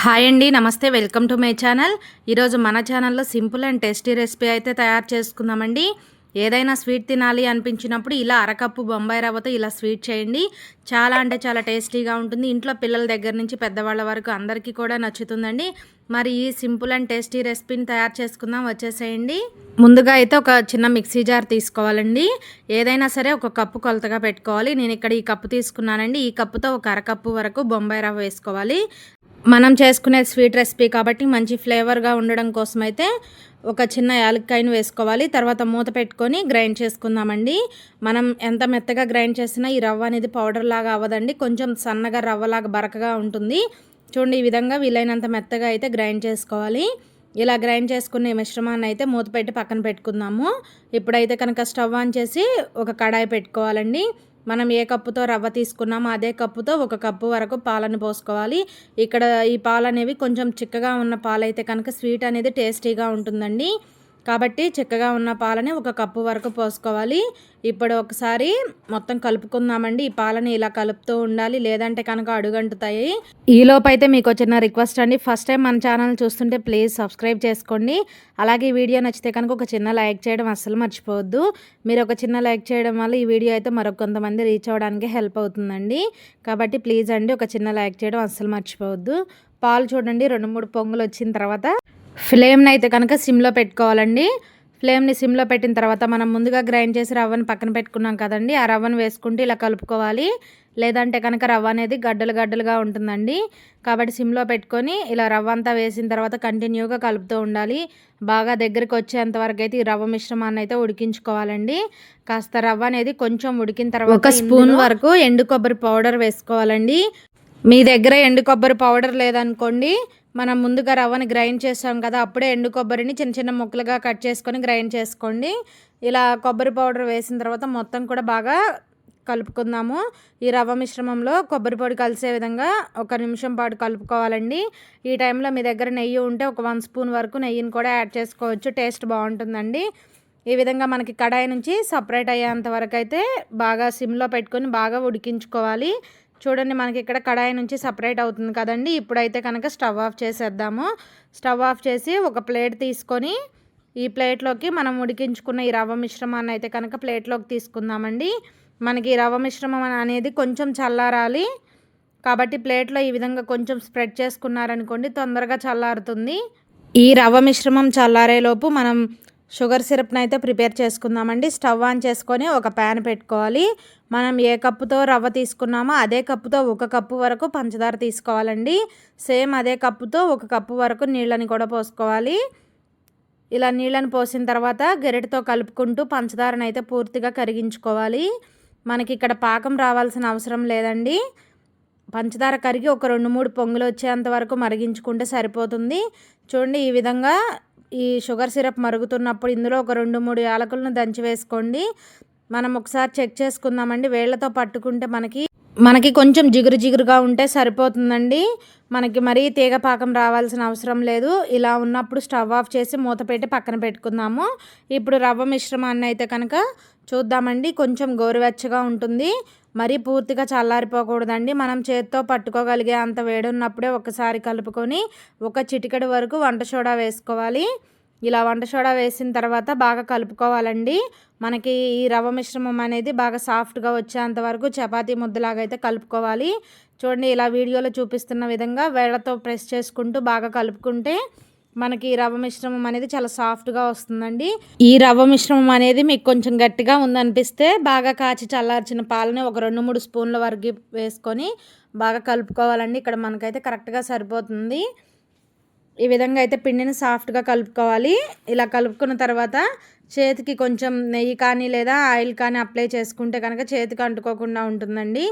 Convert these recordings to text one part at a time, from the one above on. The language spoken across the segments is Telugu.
హాయ్ అండి, నమస్తే. Welcome to my channel. ఈరోజు మన ఛానల్లో సింపుల్ అండ్ టేస్టీ రెసిపీ అయితే తయారు చేసుకుందామండి. ఏదైనా స్వీట్ తినాలి అనిపించినప్పుడు ఇలా అరకప్పు బొంబాయి రవ్వతో ఇలా స్వీట్ చేయండి. చాలా అంటే చాలా టేస్టీగా ఉంటుంది. ఇంట్లో పిల్లల దగ్గర నుంచి పెద్దవాళ్ళ వరకు అందరికీ కూడా నచ్చుతుందండి. మరి ఈ సింపుల్ అండ్ టేస్టీ రెసిపీని తయారు చేసుకుందాం, వచ్చేసేయండి. ముందుగా అయితే ఒక చిన్న మిక్సీ జార్ తీసుకోవాలండి. ఏదైనా సరే ఒక కప్పు కొలతగా పెట్టుకోవాలి. నేను ఇక్కడ ఈ కప్పు తీసుకున్నానండి. ఈ కప్పుతో ఒక అరకప్పు వరకు బొంబాయి రవ్వ వేసుకోవాలి. మనం చేసుకునే స్వీట్ రెసిపీ కాబట్టి మంచి ఫ్లేవర్గా ఉండడం కోసం అయితే ఒక చిన్న యాలక్కాయను వేసుకోవాలి. తర్వాత మూత పెట్టుకొని గ్రైండ్ చేసుకుందామండి. మనం ఎంత మెత్తగా గ్రైండ్ చేసినా ఈ రవ్వ అనేది పౌడర్ లాగా అవ్వదండి. కొంచెం సన్నగా రవ్వలాగా బరకగా ఉంటుంది. చూడండి, ఈ విధంగా వీలైనంత మెత్తగా అయితే గ్రైండ్ చేసుకోవాలి. ఇలా గ్రైండ్ చేసుకునే మిశ్రమాన్ని అయితే మూత పెట్టి పక్కన పెట్టుకుందాము. ఇప్పుడైతే కనుక స్టవ్ ఆన్ చేసి ఒక కడాయి పెట్టుకోవాలండి. మనం ఏ కప్పుతో రవ్వ తీసుకున్నామో అదే కప్పుతో ఒక కప్పు వరకు పాలను పోసుకోవాలి. ఇక్కడ ఈ పాలు అనేవి కొంచెం చిక్కగా ఉన్న పాలైతే కనుక స్వీట్ అనేది టేస్టీగా ఉంటుందండి. కాబట్టి చిక్కగా ఉన్న పాలని ఒక కప్పు వరకు పోసుకోవాలి. ఇప్పుడు ఒకసారి మొత్తం కలుపుకుందామండి. ఈ పాలని ఇలా కలుపుతూ ఉండాలి, లేదంటే కనుక అడుగంటుతాయి. ఈలోపైతే మీకు చిన్న రిక్వెస్ట్ అండి, ఫస్ట్ టైం మన ఛానల్ చూస్తుంటే ప్లీజ్ సబ్స్క్రైబ్ చేసుకోండి. అలాగే ఈ వీడియో నచ్చితే కనుక ఒక చిన్న లైక్ చేయడం అస్సలు మర్చిపోవద్దు. మీరు ఒక చిన్న లైక్ చేయడం వల్ల ఈ వీడియో అయితే మరొక కొంతమంది రీచ్ అవ్వడానికి హెల్ప్ అవుతుందండి. కాబట్టి ప్లీజ్ అండి, ఒక చిన్న లైక్ చేయడం అస్సలు మర్చిపోవద్దు. పాలు చూడండి 2-3 పొంగులు వచ్చిన తర్వాత ఫ్లేమ్ని అయితే కనుక సిమ్లో పెట్టుకోవాలండి. ఫ్లేమ్ని సిమ్లో పెట్టిన తర్వాత మనం ముందుగా గ్రైండ్ చేసి రవ్వను పక్కన పెట్టుకున్నాం కదండి, ఆ రవ్వను వేసుకుంటూ ఇలా కలుపుకోవాలి. లేదంటే కనుక రవ్వ అనేది గడ్డలు గడ్డలుగా ఉంటుందండి. కాబట్టి సిమ్లో పెట్టుకొని ఇలా రవ్వ అంతా వేసిన తర్వాత కంటిన్యూగా కలుపుతూ ఉండాలి. బాగా దగ్గరికి వచ్చేంత వరకు అయితే ఈ రవ్వ మిశ్రమాన్ని అయితే ఉడికించుకోవాలండి. కాస్త రవ్వ అనేది కొంచెం ఉడికిన తర్వాత 1 స్పూన్ వరకు ఎండు కొబ్బరి పౌడర్ వేసుకోవాలండి. మీ దగ్గర ఎండు కొబ్బరి పౌడర్ లేదనుకోండి, మనం ముందుగా రవ్వని గ్రైండ్ చేసాం కదా, అప్పుడే ఎండు కొబ్బరిని చిన్న చిన్న ముక్కలుగా కట్ చేసుకొని గ్రైండ్ చేసుకోండి. ఇలా కొబ్బరి పౌడర్ వేసిన తర్వాత మొత్తం కూడా బాగా కలుపుకుందాము. ఈ రవ్వ మిశ్రమంలో కొబ్బరి పొడి కలిసే విధంగా 1 నిమిషం పాటు కలుపుకోవాలండి. ఈ టైంలో మీ దగ్గర నెయ్యి ఉంటే ఒక 1 స్పూన్ వరకు నెయ్యిని కూడా యాడ్ చేసుకోవచ్చు. టేస్ట్ బాగుంటుందండి. ఈ విధంగా మనకి కడాయి నుంచి సపరేట్ అయ్యేంత వరకు అయితే బాగా సిమ్లో పెట్టుకొని బాగా ఉడికించుకోవాలి. చూడండి, మనకి ఇక్కడ కడాయి నుంచి సపరేట్ అవుతుంది కదండి. ఇప్పుడైతే కనుక స్టవ్ ఆఫ్ చేసేద్దాము. స్టవ్ ఆఫ్ చేసి ఒక ప్లేట్ తీసుకొని ఈ ప్లేట్లోకి మనం ఉడికించుకున్న ఈ రవ్వ మిశ్రమాన్ని అయితే కనుక ప్లేట్లోకి తీసుకుందామండి. మనకి రవ్వ మిశ్రమం అనేది కొంచెం చల్లారాలి. కాబట్టి ప్లేట్లో ఈ విధంగా కొంచెం స్ప్రెడ్ చేసుకున్నారనుకోండి, తొందరగా చల్లారుతుంది. ఈ రవ్వ మిశ్రమం చల్లారేలోపు మనం షుగర్ సిరప్ని అయితే ప్రిపేర్ చేసుకుందామండి. స్టవ్ ఆన్ చేసుకొని ఒక ప్యాన్ పెట్టుకోవాలి. మనం ఏ కప్పుతో రవ్వ తీసుకున్నామో అదే కప్పుతో 1 కప్పు వరకు పంచదార తీసుకోవాలండి. సేమ్ అదే కప్పుతో 1 కప్పు వరకు నీళ్ళని కూడా పోసుకోవాలి. ఇలా నీళ్ళని పోసిన తర్వాత గరిటెతో కలుపుకుంటూ పంచదారను అయితే పూర్తిగా కరిగించుకోవాలి. మనకి ఇక్కడ పాకం రావాల్సిన అవసరం లేదండి. పంచదార కరిగి ఒక 2-3 పొంగులు వచ్చేంత వరకు మరిగించుకుంటే సరిపోతుంది. చూడండి, ఈ విధంగా ఈ షుగర్ సిరప్ మరుగుతున్నప్పుడు ఇందులో ఒక 2-3 యాలకులను దంచి వేసుకోండి. మనం ఒకసారి చెక్ చేసుకుందామండి. వేళ్లతో పట్టుకుంటే మనకి కొంచెం జిగురుగా ఉంటే సరిపోతుందండి. మనకి మరీ తీగ పాకం రావాల్సిన అవసరం లేదు. ఇలా ఉన్నప్పుడు స్టవ్ ఆఫ్ చేసి మూత పెట్టి పక్కన పెట్టుకుందాము. ఇప్పుడు రవ్వ మిశ్రమాన్ని అయితే కనుక చూద్దామండి. కొంచెం గోరువెచ్చగా ఉంటుంది, మరీ పూర్తిగా చల్లారిపోకూడదండి. మనం చేత్తో పట్టుకోగలిగే అంత వేడి ఉన్నప్పుడే ఒకసారి కలుపుకొని ఒక చిటికెడు వరకు వంట సోడా వేసుకోవాలి. ఇలా వంట సోడా వేసిన తర్వాత బాగా కలుపుకోవాలండి. మనకి ఈ రవ్వ మిశ్రమం అనేది బాగా సాఫ్ట్గా వచ్చేంత వరకు చపాతీ ముద్దలాగా అయితే కలుపుకోవాలి. చూడండి, ఇలా వీడియోలో చూపిస్తున్న విధంగా వేళ్ళతో ప్రెస్ చేసుకుంటూ బాగా కలుపుకుంటే మనకి రవ్వ మిశ్రమం అనేది చాలా సాఫ్ట్గా వస్తుందండి. ఈ రవ్వ మిశ్రమం అనేది మీకు కొంచెం గట్టిగా ఉందనిపిస్తే బాగా కాచి చల్లార్చిన పాలని ఒక 2-3 స్పూన్ల వరకు వేసుకొని బాగా కలుపుకోవాలండి. ఇక్కడ మనకైతే కరెక్ట్గా సరిపోతుంది. ఈ విధంగా అయితే పిండిని సాఫ్ట్గా కలుపుకోవాలి. ఇలా కలుపుకున్న తర్వాత చేతికి కొంచెం నెయ్యి కానీ లేదా ఆయిల్ కానీ అప్లై చేసుకుంటే కనుక చేతికి అంటుకోకుండా ఉంటుందండి.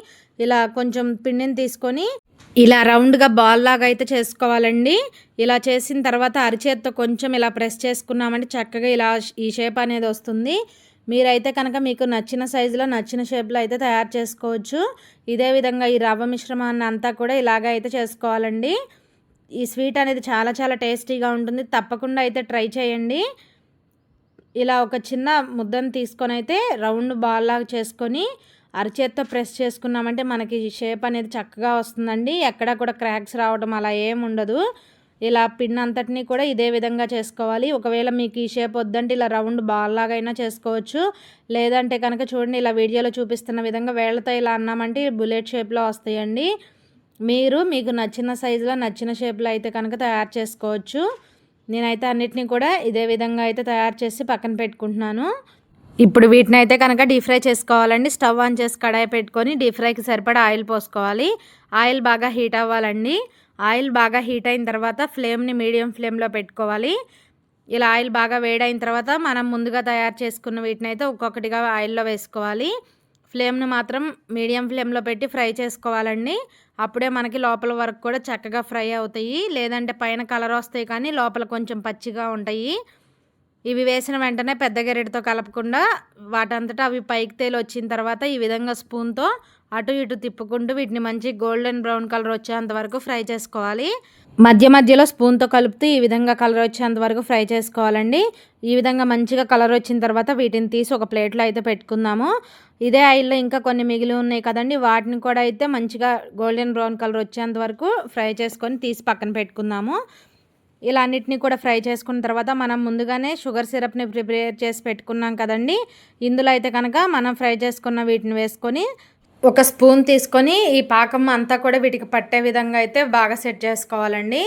ఇలా కొంచెం పిండిని తీసుకొని ఇలా రౌండ్గా బాల్ లాగా అయితే చేసుకోవాలండి. ఇలా చేసిన తర్వాత అరిచేత్తో కొంచెం ఇలా ప్రెస్ చేసుకున్నామంటే చక్కగా ఇలా ఈ షేప్ అనేది వస్తుంది. మీరైతే కనుక మీకు నచ్చిన సైజులో నచ్చిన షేప్లో అయితే తయారు చేసుకోవచ్చు. ఇదే విధంగా ఈ రవ్వ మిశ్రమాన్ని అంతా కూడా ఇలాగ అయితే చేసుకోవాలండి. ఈ స్వీట్ అనేది చాలా చాలా టేస్టీగా ఉంటుంది. తప్పకుండా అయితే ట్రై చేయండి. ఇలా ఒక చిన్న ముద్దను తీసుకొని అయితే రౌండ్ బాల్ లాగా చేసుకొని అరచేత్తో ప్రెస్ చేసుకున్నామంటే మనకి షేప్ అనేది చక్కగా వస్తుందండి. ఎక్కడ కూడా క్రాక్స్ రావడం అలా ఏమి ఉండదు. ఇలా పిండి అంతటిని కూడా ఇదే విధంగా చేసుకోవాలి. ఒకవేళ మీకు ఈ షేప్ వద్దంటే ఇలా రౌండ్ బాల్ లాగా అయినా చేసుకోవచ్చు. లేదంటే కనుక చూడండి, ఇలా వీడియోలో చూపిస్తున్న విధంగా వేళ్ళతో ఇలా అన్నామంటే బుల్లెట్ షేప్లో వస్తాయండి. మీకు నచ్చిన సైజులో నచ్చిన షేప్లో అయితే కనుక తయారు చేసుకోవచ్చు. నేనైతే అన్నిటినీ కూడా ఇదే విధంగా అయితే తయారు చేసి పక్కన పెట్టుకుంటున్నాను. ఇప్పుడు వీటిని అయితే కనుక డీప్ ఫ్రై చేసుకోవాలండి. స్టవ్ ఆన్ చేసి కడాయి పెట్టుకొని డీప్ ఫ్రైకి సరిపడా ఆయిల్ పోసుకోవాలి. ఆయిల్ బాగా హీట్ అవ్వాలండి. ఆయిల్ బాగా హీట్ అయిన తర్వాత ఫ్లేమ్ని మీడియం ఫ్లేమ్లో పెట్టుకోవాలి. ఇలా ఆయిల్ బాగా వేడైన తర్వాత మనం ముందుగా తయారు చేసుకున్న వీటిని అయితే ఒక్కొక్కటిగా ఆయిల్లో వేసుకోవాలి. ఫ్లేమ్ను మాత్రం మీడియం ఫ్లేమ్లో పెట్టి ఫ్రై చేసుకోవాలండి. అప్పుడే మనకి లోపల వరకు కూడా చక్కగా ఫ్రై అవుతాయి. లేదంటే పైన కలర్ వస్తాయి కానీ లోపల కొంచెం పచ్చిగా ఉంటాయి. ఇవి వేసిన వెంటనే పెద్ద గెరెటితో కలపకుండా వాటంతటా అవి పైకి తేలి వచ్చిన తర్వాత ఈ విధంగా స్పూన్తో అటు ఇటు తిప్పుకుంటూ వీటిని మంచి గోల్డెన్ బ్రౌన్ కలర్ వచ్చేంత వరకు ఫ్రై చేసుకోవాలి. మధ్య మధ్యలో స్పూన్తో కలుపుతూ ఈ విధంగా కలర్ వచ్చేంత వరకు ఫ్రై చేసుకోవాలండి. ఈ విధంగా మంచిగా కలర్ వచ్చిన తర్వాత వీటిని తీసి ఒక ప్లేట్లో అయితే పెట్టుకుందాము. ఇదే ఆయిల్లో ఇంకా కొన్ని మిగిలి ఉన్నాయి కదండి, వాటిని కూడా అయితే మంచిగా గోల్డెన్ బ్రౌన్ కలర్ వచ్చేంత వరకు ఫ్రై చేసుకొని తీసి పక్కన పెట్టుకుందాము. ఇలా అన్నిటిని కూడా ఫ్రై చేసుకున్న తర్వాత మనం ముందుగానే షుగర్ సిరప్ని ప్రిపేర్ చేసి పెట్టుకున్నాం కదండి, ఇందులో అయితే కనుక మనం ఫ్రై చేసుకున్న వీటిని వేసుకొని ఒక స్పూన్ తీసుకొని ఈ పాకం అంతా కూడా వీటికి పట్టే విధంగా అయితే బాగా సెట్ చేసుకోవాలండి.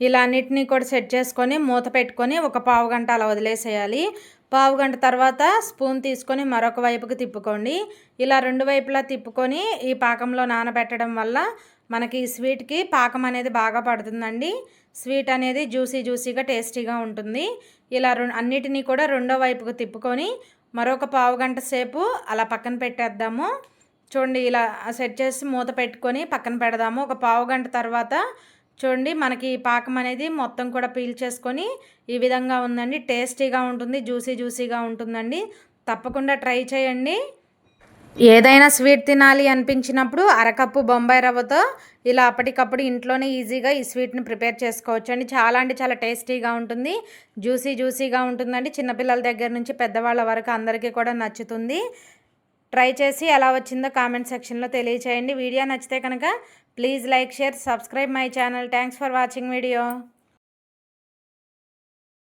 ఇలా అన్నిటినీ కూడా సెట్ చేసుకొని మూత పెట్టుకొని ఒక పావు గంట అలా వదిలేసేయాలి. పావు గంట తర్వాత స్పూన్ తీసుకొని మరొక వైపుకి తిప్పుకోండి. ఇలా రెండు వైపులా తిప్పుకొని ఈ పాకంలో నానబెట్టడం వల్ల మనకి ఈ స్వీట్కి పాకం అనేది బాగా పడుతుందండి. స్వీట్ అనేది జ్యూసీగా టేస్టీగా ఉంటుంది. ఇలా అన్నిటినీ కూడా రెండో వైపుకు తిప్పుకొని మరొక పావు గంట సేపు అలా పక్కన పెట్టేద్దాము. చూడండి, ఇలా సెట్ చేసి మూత పెట్టుకొని పక్కన పెడదాము. ఒక పావు గంట తర్వాత చూడండి, మనకి పాకం అనేది మొత్తం కూడా పీల్చేసుకొని ఈ విధంగా ఉందండి. టేస్టీగా ఉంటుంది, జ్యూసీగా ఉంటుందండి. తప్పకుండా ట్రై చేయండి. ఏదైనా స్వీట్ తినాలి అనిపించినప్పుడు అరకప్పు బొంబాయి రవ్వతో ఇలా అప్పటికప్పుడు ఇంట్లోనే ఈజీగా ఈ స్వీట్ని ప్రిపేర్ చేసుకోవచ్చు అండి. చాలా అంటే చాలా టేస్టీగా ఉంటుంది, జ్యూసీగా ఉంటుందండి. చిన్నపిల్లల దగ్గర నుంచి పెద్దవాళ్ళ వరకు అందరికీ కూడా నచ్చుతుంది. ట్రై చేసి ఎలా వచ్చిందో కామెంట్ సెక్షన్లో తెలియచేయండి. వీడియో నచ్చితే కనుక please like, share, subscribe my channel. Thanks for watching video.